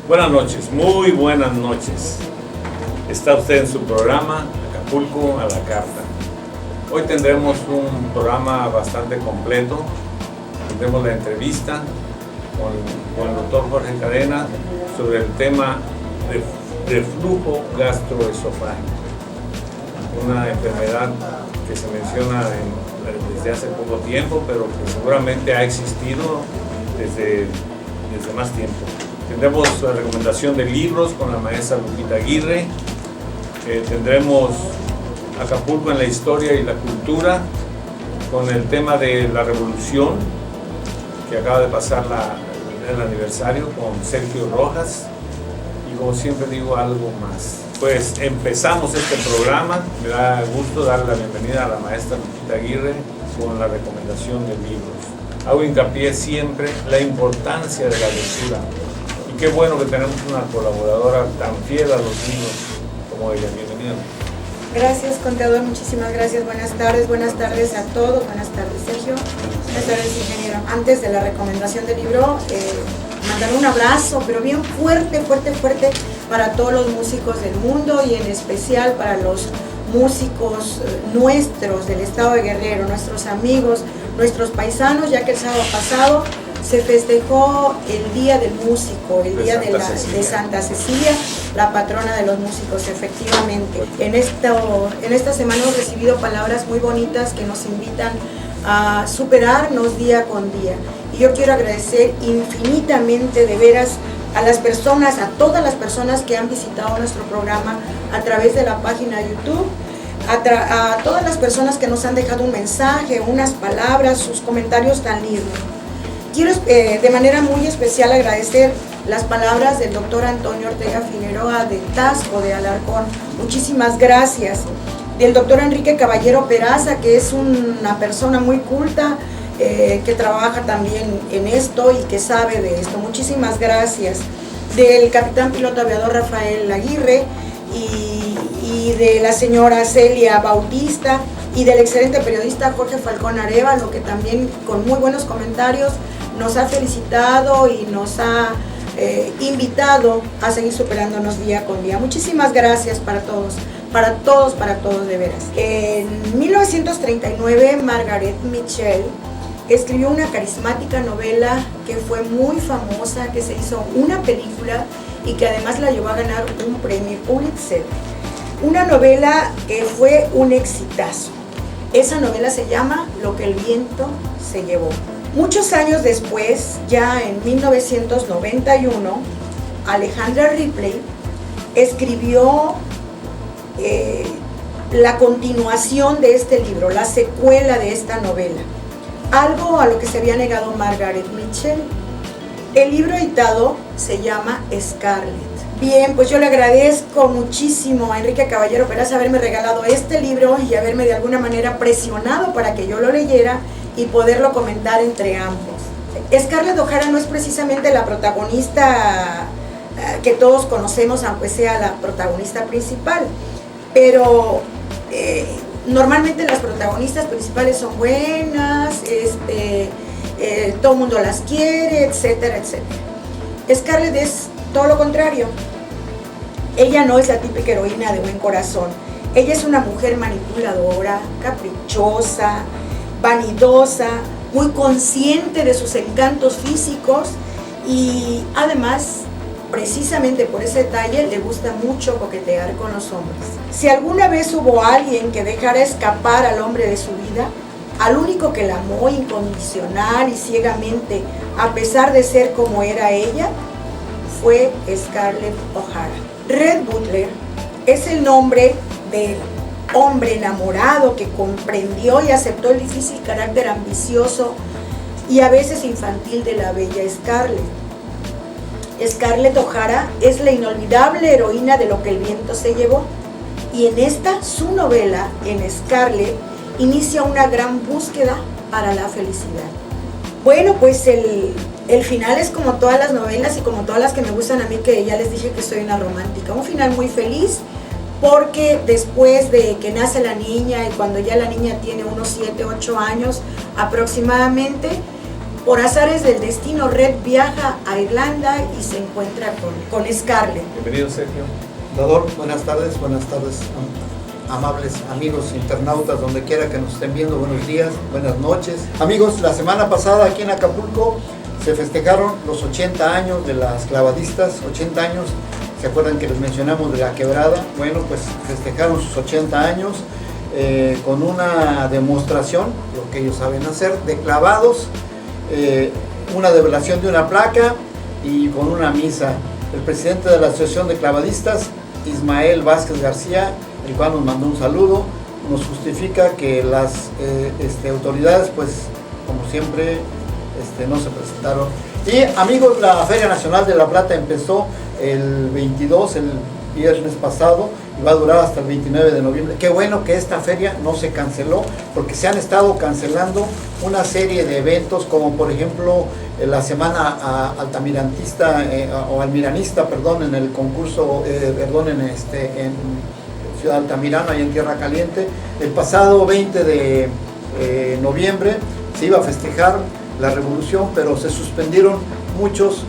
Buenas noches, muy buenas noches. Está usted en su programa Acapulco a la Carta. Hoy tendremos un programa bastante completo. Tendremos la entrevista con el doctor Jorge Cadena sobre el tema de reflujo gastroesofágico, una enfermedad que se menciona desde hace poco tiempo, pero que seguramente ha existido desde más tiempo. Tendremos la recomendación de libros con la maestra Lupita Aguirre. Tendremos Acapulco en la historia y la cultura con el tema de la revolución, que acaba de pasar el aniversario, con Sergio Rojas. Y como siempre digo, algo más. Pues empezamos este programa. Me da gusto darle la bienvenida a la maestra Lupita Aguirre con la recomendación de libros. Hago hincapié siempre la importancia de la lectura. Y qué bueno que tenemos una colaboradora tan fiel a los libros como ella. Bienvenida. Gracias, contador, muchísimas gracias. Buenas tardes a todos. Buenas tardes, Sergio. Buenas tardes, ingeniero. Antes de la recomendación del libro, mandar un abrazo, pero bien fuerte para todos los músicos del mundo y en especial para los músicos nuestros del estado de Guerrero, nuestros amigos, nuestros paisanos, ya que el sábado pasado se festejó el Día del Músico, el Día de Santa Cecilia, la patrona de los músicos, efectivamente. En esta semana hemos recibido palabras muy bonitas que nos invitan a superarnos día con día. Y yo quiero agradecer infinitamente, de veras, a todas las personas que han visitado nuestro programa a través de la página de YouTube, a todas las personas que nos han dejado un mensaje, unas palabras, sus comentarios tan lindos. Quiero de manera muy especial agradecer las palabras del doctor Antonio Ortega Figueroa de Tasco de Alarcón. Muchísimas gracias. Del doctor Enrique Caballero Peraza, que es una persona muy culta, que trabaja también en esto y que sabe de esto. Muchísimas gracias. Del capitán piloto aviador Rafael Aguirre y de la señora Celia Bautista y del excelente periodista Jorge Falcón Arevalo, que también con muy buenos comentarios nos ha felicitado y nos ha invitado a seguir superándonos día con día. Muchísimas gracias para todos de veras. En 1939, Margaret Mitchell escribió una carismática novela que fue muy famosa, que se hizo una película y que además la llevó a ganar un premio Pulitzer. Una novela que fue un exitazo. Esa novela se llama Lo que el viento se llevó. Muchos años después, ya en 1991, Alejandra Ripley escribió la continuación de este libro, la secuela de esta novela, algo a lo que se había negado Margaret Mitchell. El libro editado se llama Scarlett. Bien, pues yo le agradezco muchísimo a Enrique Caballero Peraza haberme regalado este libro y haberme de alguna manera presionado para que yo lo leyera y poderlo comentar entre ambos. Scarlett O'Hara no es precisamente la protagonista que todos conocemos, aunque sea la protagonista principal, pero normalmente las protagonistas principales son buenas, todo el mundo las quiere, etcétera, etcétera. Scarlett es todo lo contrario. Ella no es la típica heroína de buen corazón. Ella es una mujer manipuladora, caprichosa, vanidosa, muy consciente de sus encantos físicos y además, precisamente por ese detalle, le gusta mucho coquetear con los hombres. Si alguna vez hubo alguien que dejara escapar al hombre de su vida, al único que la amó incondicional y ciegamente, a pesar de ser como era ella, fue Scarlett O'Hara. Red Butler es el nombre del hombre enamorado que comprendió y aceptó el difícil carácter ambicioso y a veces infantil de la bella Scarlett. Scarlett O'Hara es la inolvidable heroína de Lo que el viento se llevó, y en esta, su novela, en Scarlett, inicia una gran búsqueda para la felicidad. Bueno, pues el final es como todas las novelas y como todas las que me gustan a mí, que ya les dije que soy una romántica. Un final muy feliz, porque después de que nace la niña y cuando ya la niña tiene unos 7, 8 años aproximadamente, por azares del destino, Red viaja a Irlanda y se encuentra con Scarlett. Bienvenido, Sergio. Doctor, buenas tardes, amables amigos internautas, donde quiera que nos estén viendo, buenos días, buenas noches. Amigos, la semana pasada aquí en Acapulco se festejaron los 80 años de las clavadistas, 80 años, ¿se acuerdan que les mencionamos de la quebrada? Bueno, pues festejaron sus 80 años con una demostración, lo que ellos saben hacer, de clavados, una develación de una placa y con una misa. El presidente de la Asociación de Clavadistas, Ismael Vázquez García, el cual nos mandó un saludo, nos justifica que las autoridades, pues como siempre, no se presentaron. Y amigos, la Feria Nacional de La Plata empezó el 22, el viernes pasado, y va a durar hasta el 29 de noviembre. Qué bueno que esta feria no se canceló, porque se han estado cancelando una serie de eventos, como por ejemplo la semana altamirantista o almiranista, perdón, en el concurso, en Ciudad Altamirano, ahí en Tierra Caliente. El pasado 20 de noviembre se iba a festejar la revolución, pero se suspendieron muchos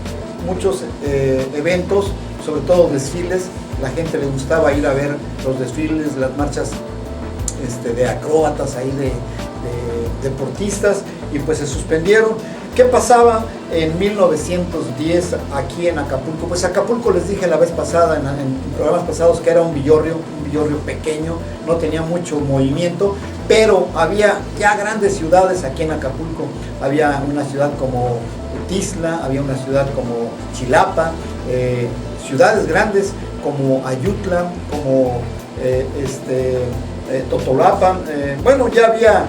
eventos, sobre todo desfiles. La gente le gustaba ir a ver los desfiles, las marchas de acróbatas, ahí de deportistas, y pues se suspendieron. ¿Qué pasaba en 1910 aquí en Acapulco? Pues Acapulco, les dije la vez pasada, en programas pasados, que era un villorrio pequeño, no tenía mucho movimiento, pero había ya grandes ciudades aquí en Acapulco. Había una ciudad como Tizla, había una ciudad como Chilapa, ciudades grandes como Ayutla, como Totolapan. Bueno, ya había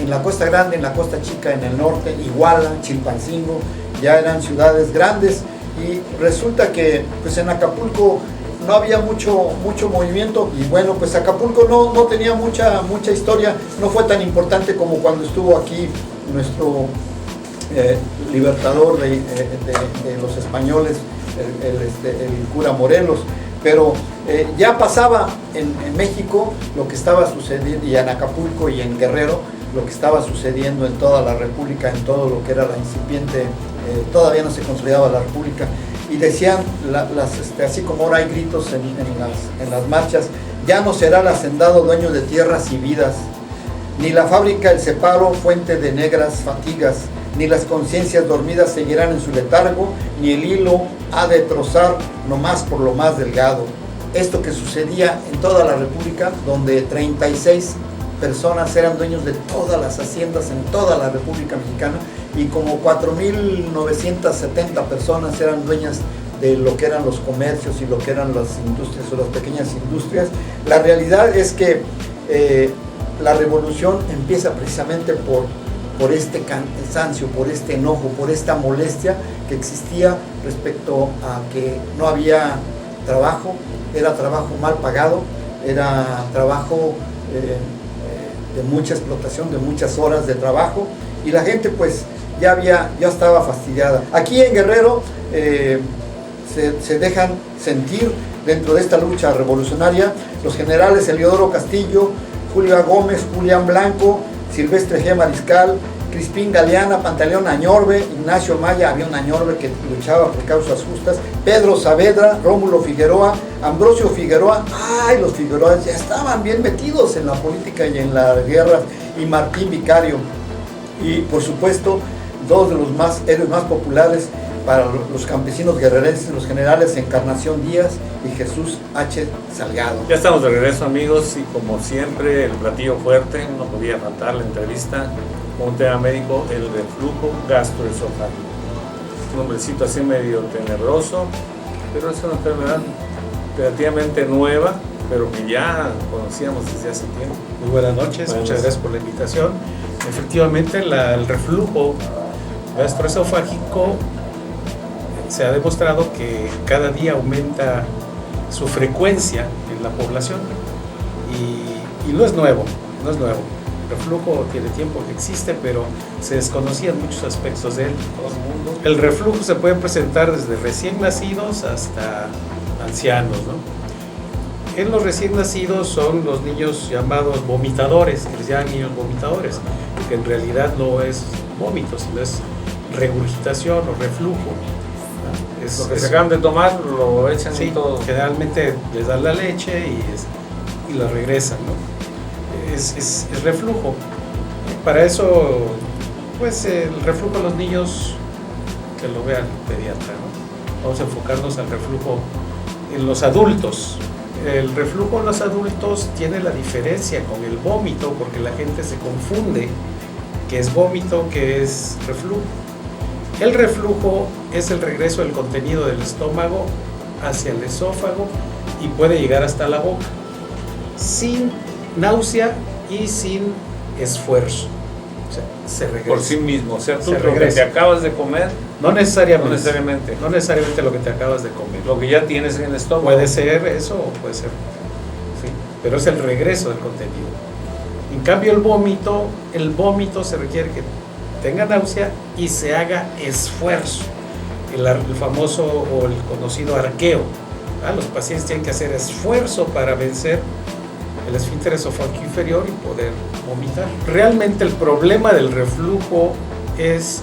en la Costa Grande, en la Costa Chica, en el norte, Iguala, Chilpancingo, ya eran ciudades grandes, y resulta que pues en Acapulco no había mucho movimiento, y bueno, pues Acapulco no tenía mucha historia, no fue tan importante como cuando estuvo aquí nuestro libertador de los españoles, el cura Morelos. Pero ya pasaba en México lo que estaba sucediendo, y en Acapulco y en Guerrero, lo que estaba sucediendo en toda la República, en todo lo que era la incipiente, todavía no se consolidaba la República, y decían, así como ahora hay gritos en las marchas: ya no será el hacendado dueño de tierras y vidas, ni la fábrica el separo fuente de negras fatigas, ni las conciencias dormidas seguirán en su letargo, ni el hilo ha de trozar nomás por lo más delgado. Esto que sucedía en toda la República, donde 36 personas eran dueños de todas las haciendas en toda la República Mexicana, y como 4.970 personas eran dueñas de lo que eran los comercios y lo que eran las industrias o las pequeñas industrias. La realidad es que la revolución empieza precisamente por este cansancio, por este enojo, por esta molestia que existía respecto a que no había trabajo, era trabajo mal pagado, era trabajo de mucha explotación, de muchas horas de trabajo, y la gente pues ya estaba fastidiada. Aquí en Guerrero se dejan sentir dentro de esta lucha revolucionaria los generales Eliodoro Castillo, Julio Gómez, Julián Blanco, Silvestre G. Mariscal, Crispín Galeana, Pantaleón Añorbe, Ignacio Maya, había un Añorbe que luchaba por causas justas, Pedro Saavedra, Rómulo Figueroa, Ambrosio Figueroa. ¡Ay, los Figueroas ya estaban bien metidos en la política y en la guerra! Y Martín Vicario. Y por supuesto, dos de los héroes más populares para los campesinos guerrerenses, los generales Encarnación Díaz y Jesús H. Salgado. Ya estamos de regreso, amigos, y como siempre, el platillo fuerte, no podía faltar la entrevista con un tema médico: el reflujo gastroesofágico. Un nombrecito así medio tenebroso, pero es una enfermedad relativamente nueva, pero que ya conocíamos desde hace tiempo. Muy buenas noches, muchas gracias por la invitación. Efectivamente, el reflujo gastroesofágico se ha demostrado que cada día aumenta su frecuencia en la población, y no es nuevo. El reflujo tiene tiempo que existe, pero se desconocían muchos aspectos de él. El reflujo se puede presentar desde recién nacidos hasta ancianos, ¿no? En los recién nacidos son los niños llamados vomitadores, que les llaman niños vomitadores, que en realidad no es vómito, sino es regurgitación o reflujo. ¿no? Lo que se acaban de tomar lo echan Sí, en todo. generalmente les dan la leche y la regresan, ¿no? Es reflujo. Para eso, pues el reflujo en los niños, que lo vea el pediatra, ¿no? Vamos a enfocarnos al reflujo en los adultos. El reflujo en los adultos tiene la diferencia con el vómito, porque la gente se confunde que es vómito, que es reflujo. El reflujo es el regreso del contenido del estómago hacia el esófago y puede llegar hasta la boca, sin náusea y sin esfuerzo. O sea, se regresa. Por sí mismo, o sea, tú Se lo que regresa. te acabas de comer, No necesariamente. no necesariamente. No necesariamente lo que te acabas de comer. Lo que ya tienes en el estómago. Puede ser eso o puede ser, sí, pero es el regreso del contenido. En cambio el vómito se requiere que tenga náusea y se haga esfuerzo, el famoso o el conocido arqueo. Los pacientes tienen que hacer esfuerzo para vencer el esfínter esofágico inferior y poder vomitar. Realmente el problema del reflujo es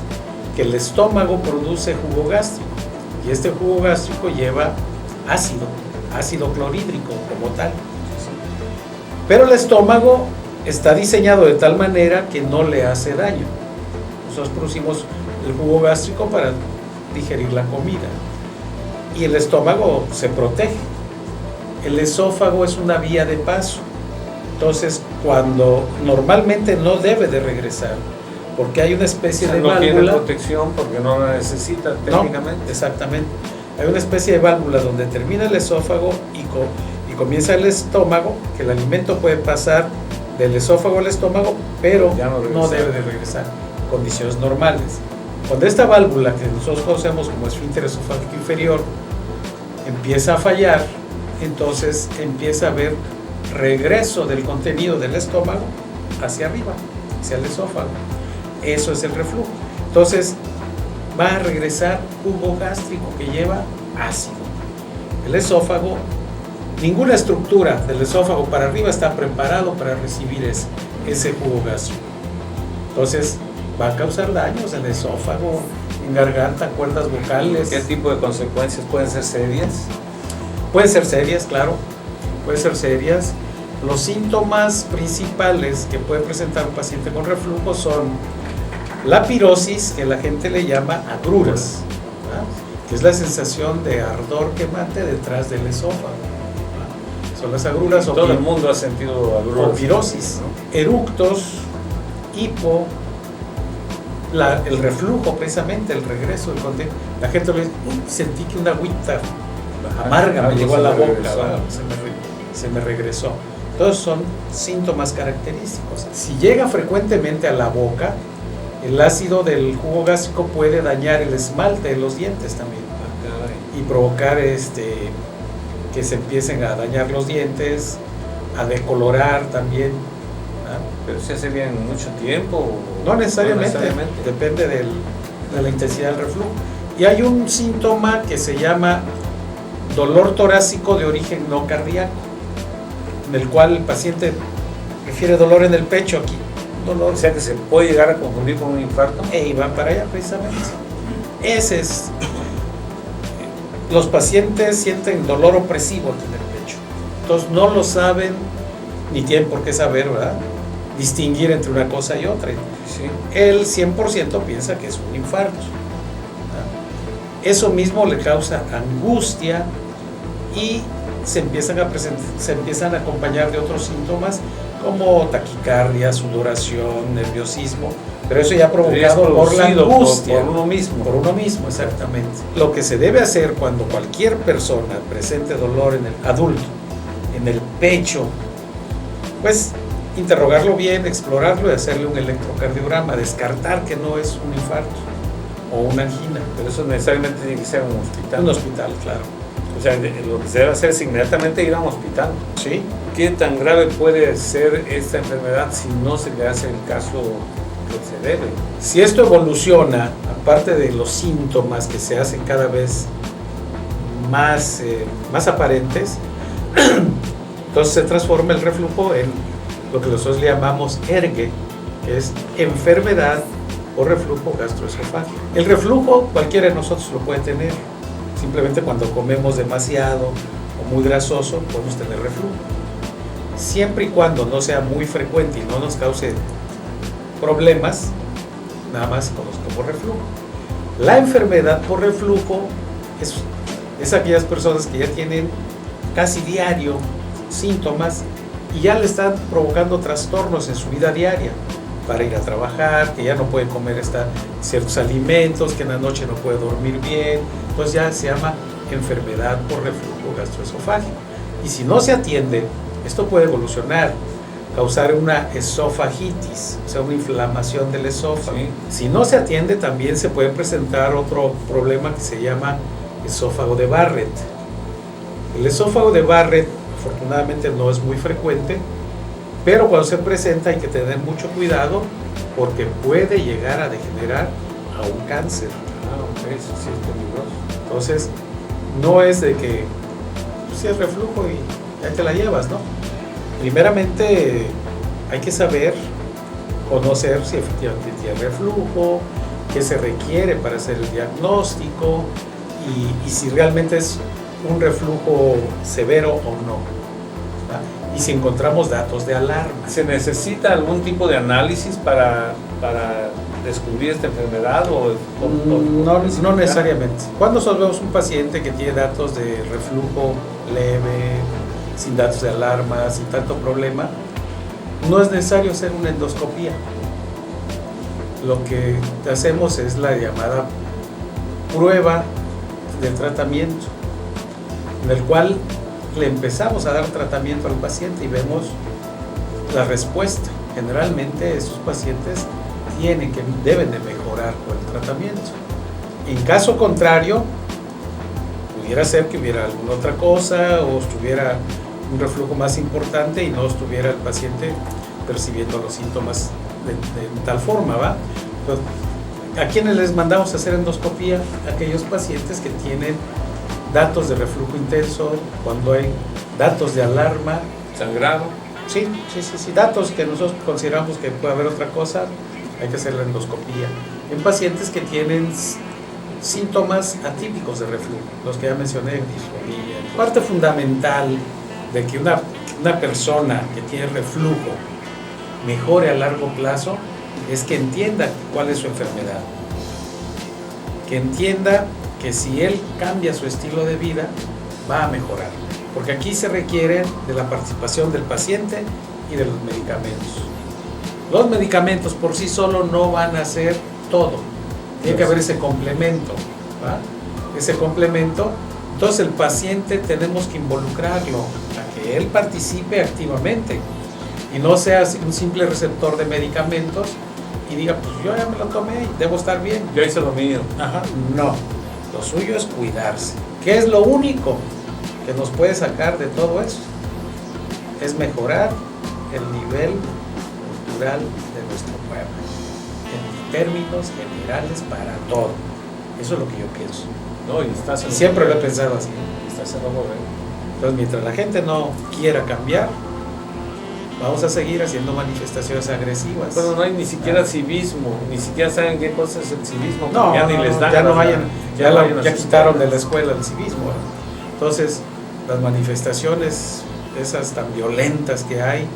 que el estómago produce jugo gástrico y este jugo gástrico lleva ácido clorhídrico como tal. Pero el estómago está diseñado de tal manera que no le hace daño. Nosotros producimos el jugo gástrico para digerir la comida y el estómago se protege. El esófago es una vía de paso, entonces cuando normalmente no debe de regresar porque hay una especie de no válvula. tiene protección porque no la necesita técnicamente. No, exactamente. Hay una especie de válvula donde termina el esófago y comienza el estómago, que el alimento puede pasar del esófago al estómago, pero Ya no debe de regresar en condiciones normales. Cuando esta válvula, que nosotros conocemos como esfínter esofágico inferior, empieza a fallar, entonces empieza a haber regreso del contenido del estómago hacia arriba, hacia el esófago. Eso es el reflujo. Entonces va a regresar jugo gástrico que lleva ácido. El esófago, ninguna estructura del esófago para arriba está preparado para recibir ese jugo gástrico. Entonces va a causar daños en el esófago, en garganta, cuerdas vocales. ¿Qué tipo de consecuencias pueden ser serias? Pueden ser serias, claro, pueden ser serias. Los síntomas principales que puede presentar un paciente con reflujo son la pirosis, que la gente le llama agruras, ¿verdad? Que es la sensación de ardor quemante detrás del esófago, ¿verdad? Son las agruras. Todo el mundo ha sentido agruras. O pirosis, ¿no? Eructos, hipo, el reflujo precisamente, el regreso del contenido. La gente le dice, sentí que una agüita amarga me llegó a la boca, se me regresó. Todos son síntomas característicos. Si llega frecuentemente a la boca, el ácido del jugo gástrico puede dañar el esmalte de los dientes también y provocar que se empiecen a dañar los dientes, a decolorar también. Pero se hace bien mucho tiempo. No necesariamente, depende de la intensidad del reflujo. Y hay un síntoma que se llama dolor torácico de origen no cardíaco, en el cual el paciente refiere dolor en el pecho aquí. Dolor. O sea que se puede llegar a confundir con un infarto. Y van para allá precisamente. Ese es. Los pacientes sienten dolor opresivo en el pecho. Entonces no lo saben, ni tienen por qué saber, ¿verdad? Distinguir entre una cosa y otra. Sí. El 100% piensa que es un infarto, ¿verdad? Eso mismo le causa angustia y se empiezan a acompañar de otros síntomas como taquicardia, sudoración, nerviosismo, pero eso ya provocado por la angustia. Por uno mismo. Por uno mismo, exactamente. Lo que se debe hacer cuando cualquier persona presente dolor en el adulto, en el pecho, pues interrogarlo bien, explorarlo y hacerle un electrocardiograma, descartar que no es un infarto o una angina. Pero eso necesariamente tiene que ser un hospital. Un hospital, claro. O sea, lo que se debe hacer es inmediatamente ir a un hospital. Sí. ¿Qué tan grave puede ser esta enfermedad si no se le hace el caso que se debe? Si esto evoluciona, aparte de los síntomas que se hacen cada vez más aparentes, entonces se transforma el reflujo en lo que nosotros le llamamos ERGE, que es enfermedad o reflujo gastroesofágico. El reflujo cualquiera de nosotros lo puede tener, simplemente cuando comemos demasiado o muy grasoso podemos tener reflujo. Siempre y cuando no sea muy frecuente y no nos cause problemas, nada más conozco por reflujo. La enfermedad por reflujo es aquellas personas que ya tienen casi diario síntomas y ya le están provocando trastornos en su vida diaria para ir a trabajar, que ya no puede comer ciertos alimentos, que en la noche no puede dormir bien. Entonces ya se llama enfermedad por reflujo gastroesofágico. Y si no se atiende, esto puede evolucionar, causar una esofagitis, o sea, una inflamación del esófago. Sí. Si no se atiende, también se puede presentar otro problema que se llama esófago de Barrett. El esófago de Barrett, afortunadamente, no es muy frecuente, pero cuando se presenta hay que tener mucho cuidado porque puede llegar a degenerar a un cáncer. Ok, eso sí es peligroso. Entonces, no es de que pues, si es reflujo y ya te la llevas, ¿no? Primeramente hay que saber, conocer si efectivamente tiene reflujo, qué se requiere para hacer el diagnóstico y si realmente es un reflujo severo o no, ¿verdad? Y si encontramos datos de alarma. ¿Se necesita algún tipo de análisis para descubrir esta enfermedad? No necesariamente. Cuando vemos un paciente que tiene datos de reflujo leve, sin datos de alarma, sin tanto problema, no es necesario hacer una endoscopía. Lo que hacemos es la llamada prueba del tratamiento, en el cual le empezamos a dar tratamiento al paciente y vemos la respuesta. Generalmente estos pacientes deben de mejorar con el tratamiento. En caso contrario, pudiera ser que hubiera alguna otra cosa o estuviera un reflujo más importante y no estuviera el paciente percibiendo los síntomas de tal forma, ¿va? Entonces, ¿a quiénes les mandamos a hacer endoscopía? Aquellos pacientes que tienen datos de reflujo intenso, cuando hay datos de alarma. ¿Sangrado? Sí, datos que nosotros consideramos que puede haber otra cosa, hay que hacer la endoscopía. En pacientes que tienen síntomas atípicos de reflujo, los que ya mencioné, disfonía. Parte fundamental de que una persona que tiene reflujo mejore a largo plazo es que entienda cuál es su enfermedad, que entienda que si él cambia su estilo de vida va a mejorar, porque aquí se requiere de la participación del paciente y de los medicamentos. Los medicamentos por sí solos no van a hacer todo, tiene que haber ese complemento, ¿va? Ese complemento. Entonces el paciente tenemos que involucrarlo a que él participe activamente y no sea un simple receptor de medicamentos y diga, pues yo ya me lo tomé y debo estar bien. Yo hice lo mío. Ajá, no, lo suyo es cuidarse. ¿Qué es lo único que nos puede sacar de todo eso? Es mejorar el nivel cultural de nuestro pueblo, en términos generales para todo. Eso es lo que yo pienso. No, y siempre lo he pensado así. Estás en lo correcto. Entonces, mientras la gente no quiera cambiar, vamos a seguir haciendo manifestaciones agresivas. Pero no hay ni siquiera civismo, ni siquiera saben qué cosa es el civismo. No, ya ni les dan. Ya quitaron de la escuela el civismo. Entonces, las manifestaciones esas tan violentas que hay,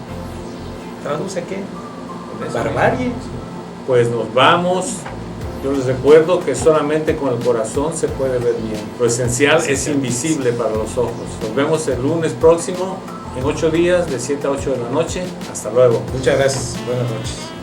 ¿traduce qué? Barbarie. Pues nos vamos. Yo les recuerdo que solamente con el corazón se puede ver bien. Lo esencial es invisible para los ojos. Nos vemos el lunes próximo, en 8 días, de 7 a 8 de la noche. Hasta luego. Muchas gracias. Buenas noches.